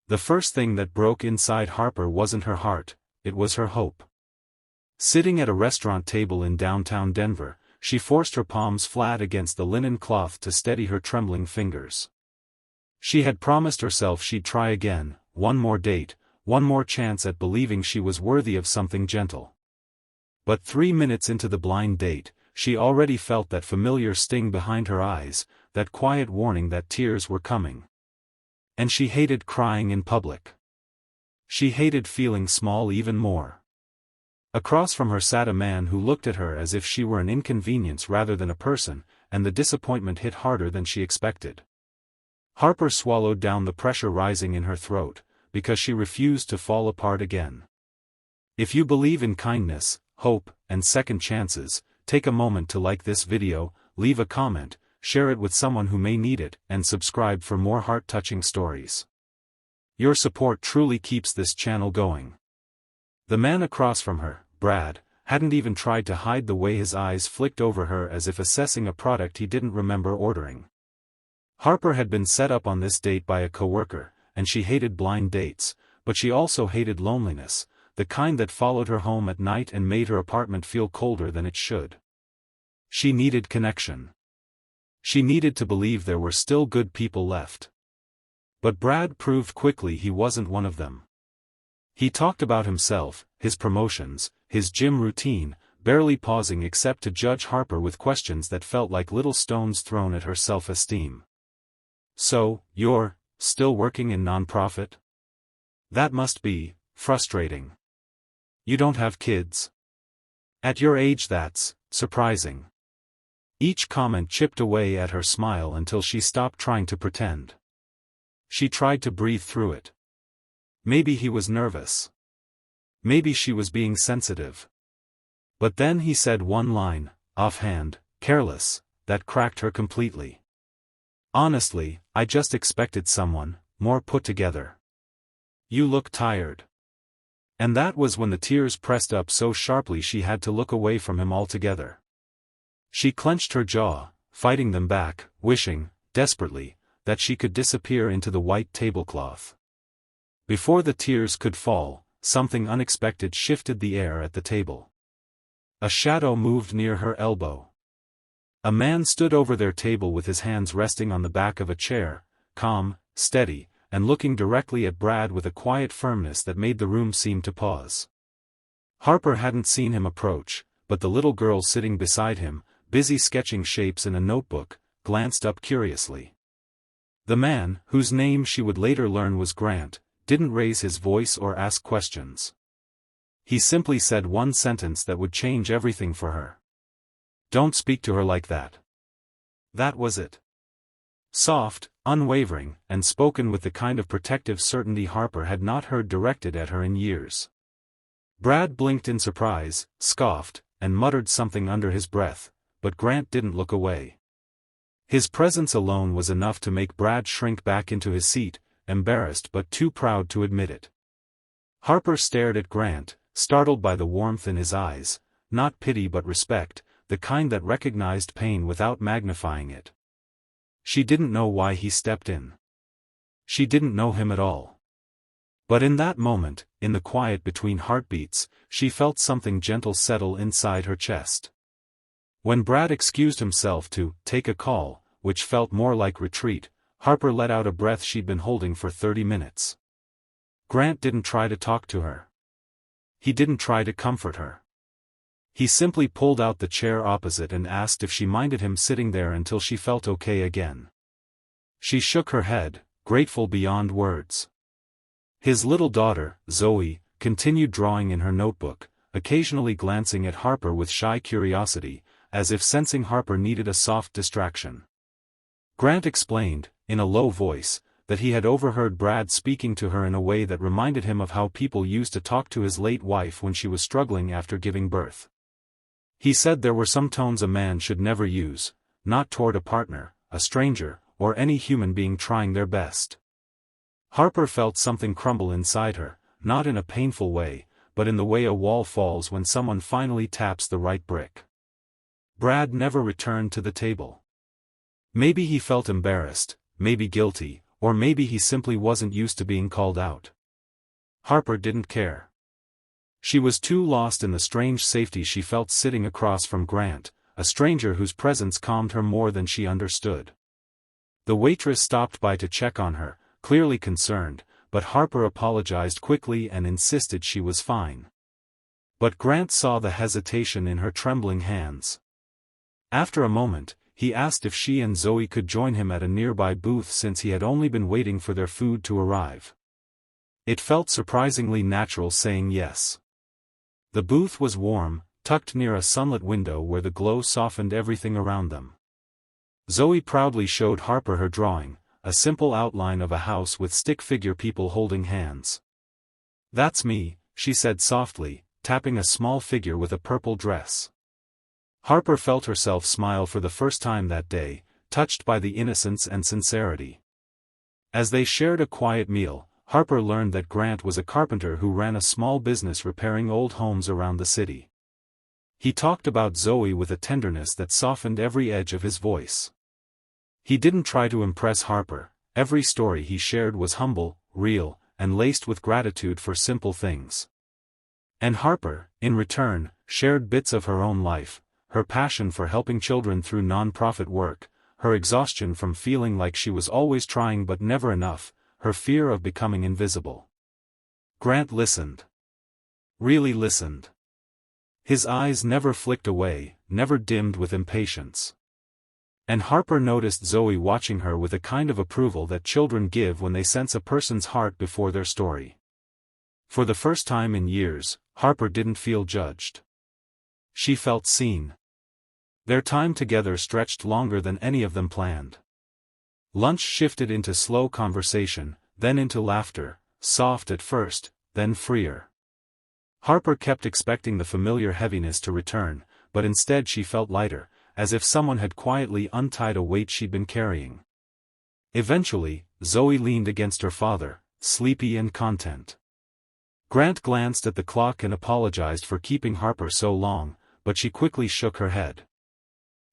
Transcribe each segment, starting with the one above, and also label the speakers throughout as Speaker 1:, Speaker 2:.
Speaker 1: The first thing that broke inside Harper wasn't her heart, it was her hope. Sitting at a restaurant table in downtown Denver, she forced her palms flat against the linen cloth to steady her trembling fingers. She had promised herself she'd try again, one more date, one more chance at believing she was worthy of something gentle. But 3 minutes into the blind date, she already felt that familiar sting behind her eyes, that quiet warning that tears were coming. And she hated crying in public. She hated feeling small even more. Across from her sat a man who looked at her as if she were an inconvenience rather than a person, and the disappointment hit harder than she expected. Harper swallowed down the pressure rising in her throat, because she refused to fall apart again. If you believe in kindness, hope, and second chances, take a moment to like this video, leave a comment, share it with someone who may need it, and subscribe for more heart-touching stories. Your support truly keeps this channel going. The man across from her, Brad, hadn't even tried to hide the way his eyes flicked over her as if assessing a product he didn't remember ordering. Harper had been set up on this date by a coworker, and she hated blind dates, but she also hated loneliness, the kind that followed her home at night and made her apartment feel colder than it should. She needed connection. She needed to believe there were still good people left. But Brad proved quickly he wasn't one of them. He talked about himself, his promotions, his gym routine, barely pausing except to judge Harper with questions that felt like little stones thrown at her self-esteem. So, you're still working in nonprofit? That must be frustrating. You don't have kids? At your age that's surprising. Each comment chipped away at her smile until she stopped trying to pretend. She tried to breathe through it. Maybe he was nervous. Maybe she was being sensitive. But then he said one line, offhand, careless, that cracked her completely. Honestly, I just expected someone more put together. You look tired. And that was when the tears pressed up so sharply she had to look away from him altogether. She clenched her jaw, fighting them back, wishing, desperately, that she could disappear into the white tablecloth. Before the tears could fall, something unexpected shifted the air at the table. A shadow moved near her elbow. A man stood over their table with his hands resting on the back of a chair, calm, steady, and looking directly at Brad with a quiet firmness that made the room seem to pause. Harper hadn't seen him approach, but the little girl sitting beside him, busy sketching shapes in a notebook, glanced up curiously. The man, whose name she would later learn was Grant, didn't raise his voice or ask questions. He simply said one sentence that would change everything for her. Don't speak to her like that. That was it. Soft, unwavering, and spoken with the kind of protective certainty Harper had not heard directed at her in years. Brad blinked in surprise, scoffed, and muttered something under his breath, but Grant didn't look away. His presence alone was enough to make Brad shrink back into his seat, embarrassed but too proud to admit it. Harper stared at Grant, startled by the warmth in his eyes, not pity but respect, the kind that recognized pain without magnifying it. She didn't know why he stepped in. She didn't know him at all. But in that moment, in the quiet between heartbeats, she felt something gentle settle inside her chest. When Brad excused himself to take a call, which felt more like retreat, Harper let out a breath she'd been holding for 30 minutes. Grant didn't try to talk to her. He didn't try to comfort her. He simply pulled out the chair opposite and asked if she minded him sitting there until she felt okay again. She shook her head, grateful beyond words. His little daughter, Zoe, continued drawing in her notebook, occasionally glancing at Harper with shy curiosity, as if sensing Harper needed a soft distraction. Grant explained, in a low voice, that he had overheard Brad speaking to her in a way that reminded him of how people used to talk to his late wife when she was struggling after giving birth. He said there were some tones a man should never use, not toward a partner, a stranger, or any human being trying their best. Harper felt something crumble inside her, not in a painful way, but in the way a wall falls when someone finally taps the right brick. Brad never returned to the table. Maybe he felt embarrassed, maybe guilty, or maybe he simply wasn't used to being called out. Harper didn't care. She was too lost in the strange safety she felt sitting across from Grant, a stranger whose presence calmed her more than she understood. The waitress stopped by to check on her, clearly concerned, but Harper apologized quickly and insisted she was fine. But Grant saw the hesitation in her trembling hands. After a moment, he asked if she and Zoe could join him at a nearby booth since he had only been waiting for their food to arrive. It felt surprisingly natural saying yes. The booth was warm, tucked near a sunlit window where the glow softened everything around them. Zoe proudly showed Harper her drawing, a simple outline of a house with stick figure people holding hands. "That's me," she said softly, tapping a small figure with a purple dress. Harper felt herself smile for the first time that day, touched by the innocence and sincerity. As they shared a quiet meal, Harper learned that Grant was a carpenter who ran a small business repairing old homes around the city. He talked about Zoe with a tenderness that softened every edge of his voice. He didn't try to impress Harper. Every story he shared was humble, real, and laced with gratitude for simple things. And Harper, in return, shared bits of her own life, her passion for helping children through non-profit work, her exhaustion from feeling like she was always trying but never enough, her fear of becoming invisible. Grant listened. Really listened. His eyes never flicked away, never dimmed with impatience. And Harper noticed Zoe watching her with a kind of approval that children give when they sense a person's heart before their story. For the first time in years, Harper didn't feel judged. She felt seen. Their time together stretched longer than any of them planned. Lunch shifted into slow conversation, then into laughter, soft at first, then freer. Harper kept expecting the familiar heaviness to return, but instead she felt lighter, as if someone had quietly untied a weight she'd been carrying. Eventually, Zoe leaned against her father, sleepy and content. Grant glanced at the clock and apologized for keeping Harper so long, but she quickly shook her head.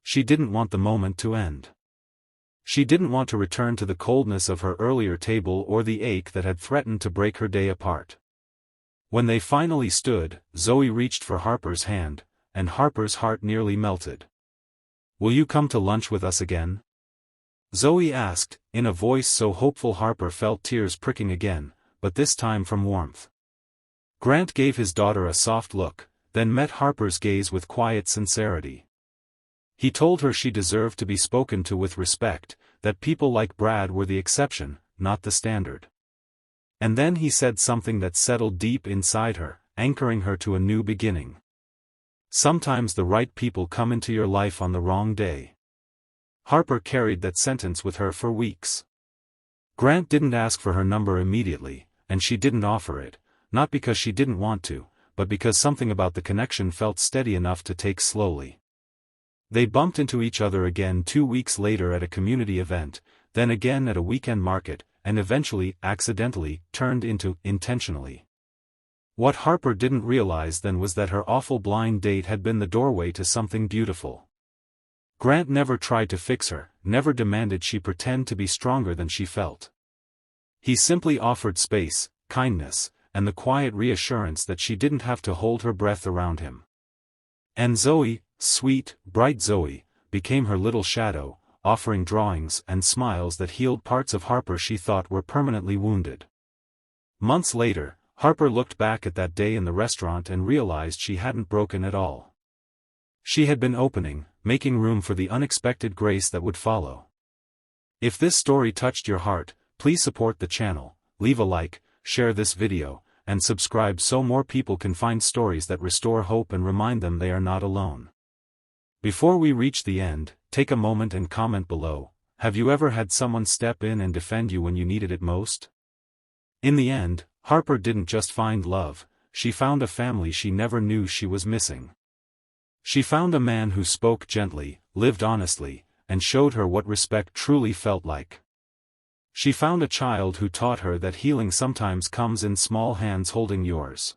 Speaker 1: She didn't want the moment to end. She didn't want to return to the coldness of her earlier table or the ache that had threatened to break her day apart. When they finally stood, Zoe reached for Harper's hand, and Harper's heart nearly melted. "Will you come to lunch with us again?" Zoe asked, in a voice so hopeful Harper felt tears pricking again, but this time from warmth. Grant gave his daughter a soft look, then met Harper's gaze with quiet sincerity. He told her she deserved to be spoken to with respect, that people like Brad were the exception, not the standard. And then he said something that settled deep inside her, anchoring her to a new beginning. Sometimes the right people come into your life on the wrong day. Harper carried that sentence with her for weeks. Grant didn't ask for her number immediately, and she didn't offer it, not because she didn't want to, but because something about the connection felt steady enough to take slowly. They bumped into each other again 2 weeks later at a community event, then again at a weekend market, and eventually, accidentally, turned into intentionally. What Harper didn't realize then was that her awful blind date had been the doorway to something beautiful. Grant never tried to fix her, never demanded she pretend to be stronger than she felt. He simply offered space, kindness, and the quiet reassurance that she didn't have to hold her breath around him. And Zoe, sweet, bright Zoe, became her little shadow, offering drawings and smiles that healed parts of Harper she thought were permanently wounded. Months later, Harper looked back at that day in the restaurant and realized she hadn't broken at all. She had been opening, making room for the unexpected grace that would follow. If this story touched your heart, please support the channel, leave a like, share this video, and subscribe so more people can find stories that restore hope and remind them they are not alone. Before we reach the end, take a moment and comment below. Have you ever had someone step in and defend you when you needed it most? In the end, Harper didn't just find love, she found a family she never knew she was missing. She found a man who spoke gently, lived honestly, and showed her what respect truly felt like. She found a child who taught her that healing sometimes comes in small hands holding yours.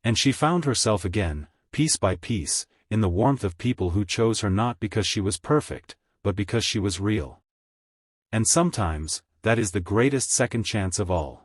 Speaker 1: And she found herself again, piece by piece, in the warmth of people who chose her not because she was perfect, but because she was real. And sometimes, that is the greatest second chance of all.